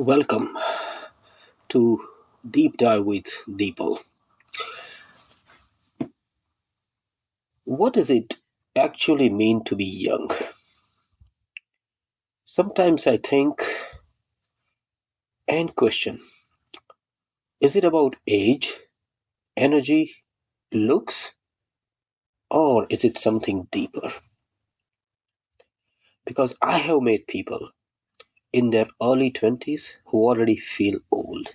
Welcome to Deep Dive with Deepal. What does it actually mean to be young? Sometimes I think and question, is it about age, energy, looks, or is it something deeper? Because I have met people in their early 20s who already feel old,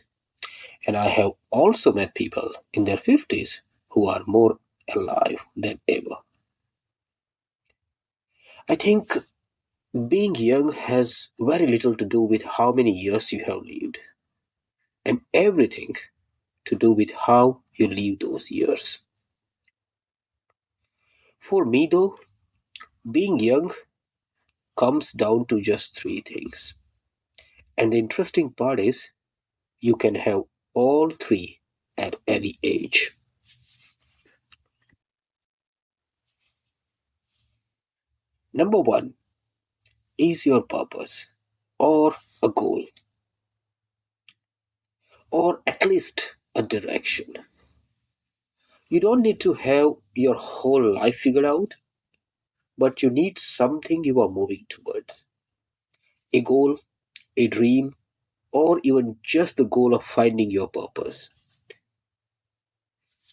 and I have also met people in their 50s who are more alive than ever. I think being young has very little to do with how many years you have lived, and everything to do with how you live those years. For me, though, being young comes down to just three things. And the interesting part is, you can have all three at any age. Number one is your purpose, or a goal, or at least a direction. You don't need to have your whole life figured out, but you need something you are moving towards. A goal, a dream, or even just the goal of finding your purpose.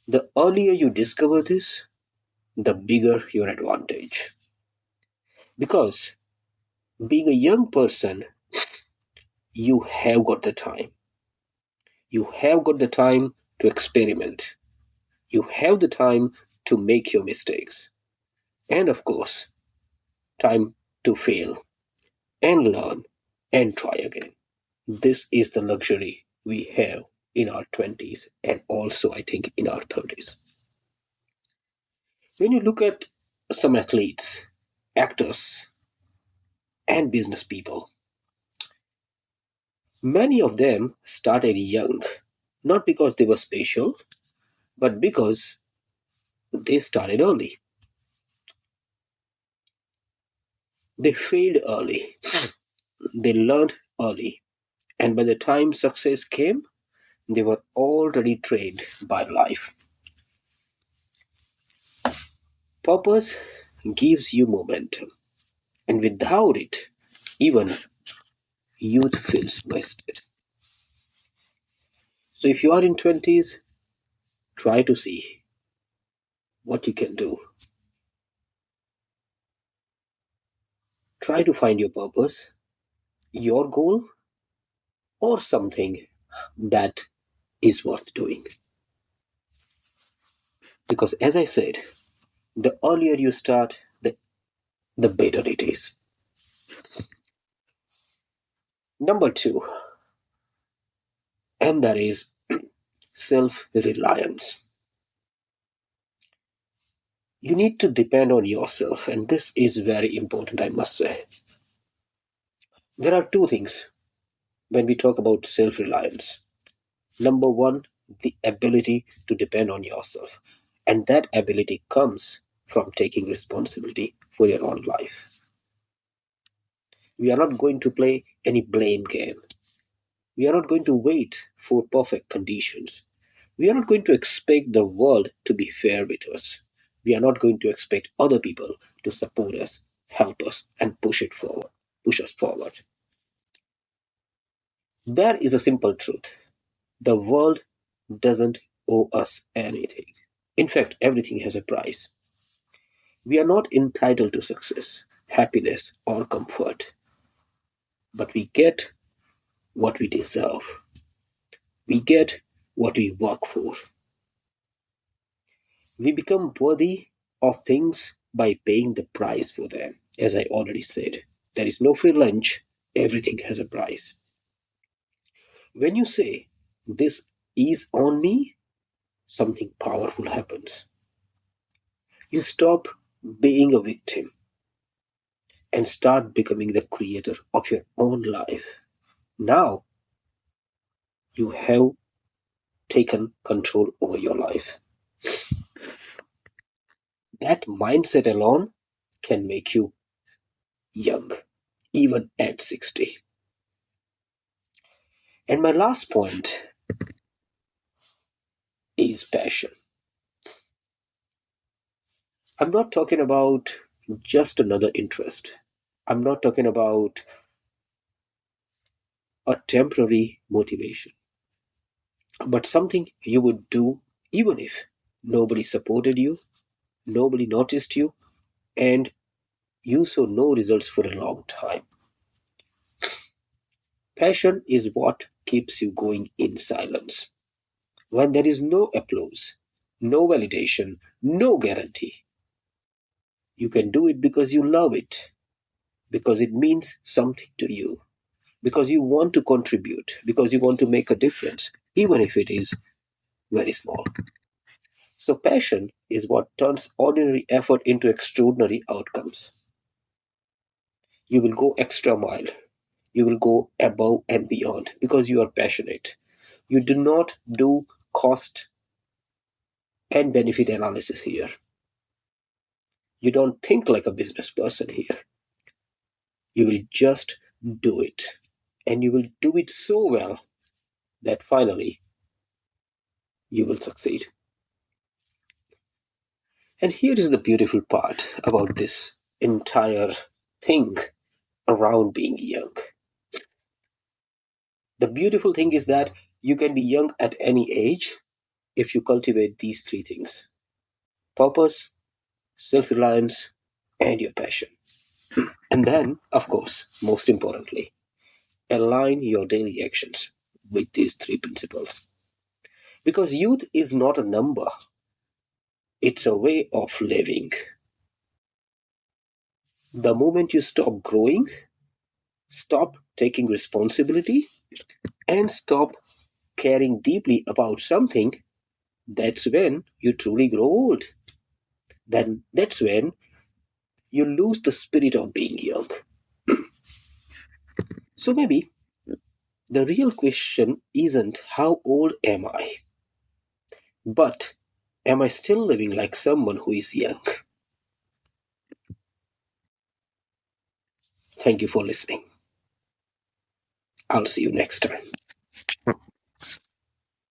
The earlier you discover this, the bigger your advantage. Because being a young person, you have got the time. You have got the time to experiment. You have the time to make your mistakes. And of course, time to fail and learn and try again. This is the luxury we have in our 20s and also, I think, in our 30s. When you look at some athletes, actors, and business people, many of them started young, not because they were special, but because they started early. They failed early, they learned early, and by the time success came, they were already trained by life. Purpose gives you momentum, and without it, even youth feels wasted. So if you are in 20s, try to see what you can do. Try to find your purpose, your goal, or something that is worth doing. Because as I said, the earlier you start, the better it is. Number two, and that is self reliance. You need to depend on yourself, and this is very important, I must say. There are two things when we talk about self reliance. Number one, the ability to depend on yourself, and that ability comes from taking responsibility for your own life. We are not going to play any blame game. We are not going to wait for perfect conditions. We are not going to expect the world to be fair with us. We are not going to expect other people to support us, help us, and push us forward. There is a simple truth. The world doesn't owe us anything. In fact, everything has a price. We are not entitled to success, happiness, or comfort, but we get what we deserve. We get what we work for. We become worthy of things by paying the price for them. As I already said, there is no free lunch, everything has a price. When you say, this is on me, something powerful happens. You stop being a victim and start becoming the creator of your own life. Now you have taken control over your life. That mindset alone can make you young, even at 60. And my last point is passion. I'm not talking about just another interest. I'm not talking about a temporary motivation, but something you would do even if nobody supported you, nobody noticed you, and you saw no results for a long time. Passion is what keeps you going in silence. When there is no applause, no validation, no guarantee, you can do it because you love it, because it means something to you, because you want to contribute, because you want to make a difference, even if it is very small. So, passion is what turns ordinary effort into extraordinary outcomes. You will go extra mile, you will go above and beyond because you are passionate. You do not do cost and benefit analysis here. You don't think like a business person here. You will just do it. And you will do it so well that finally you will succeed. And here is the beautiful part about this entire thing around being young. The beautiful thing is that you can be young at any age if you cultivate these three things: purpose, self reliance, and your passion. And then, of course, most importantly, align your daily actions with these three principles. Because youth is not a number, it's a way of living. The moment you stop growing, stop taking responsibility, and stop caring deeply about something, that's when you truly grow old. Then that's when you lose the spirit of being young. So maybe the real question isn't how old am I, but am I still living like someone who is young? Thank you for listening. I'll see you next time.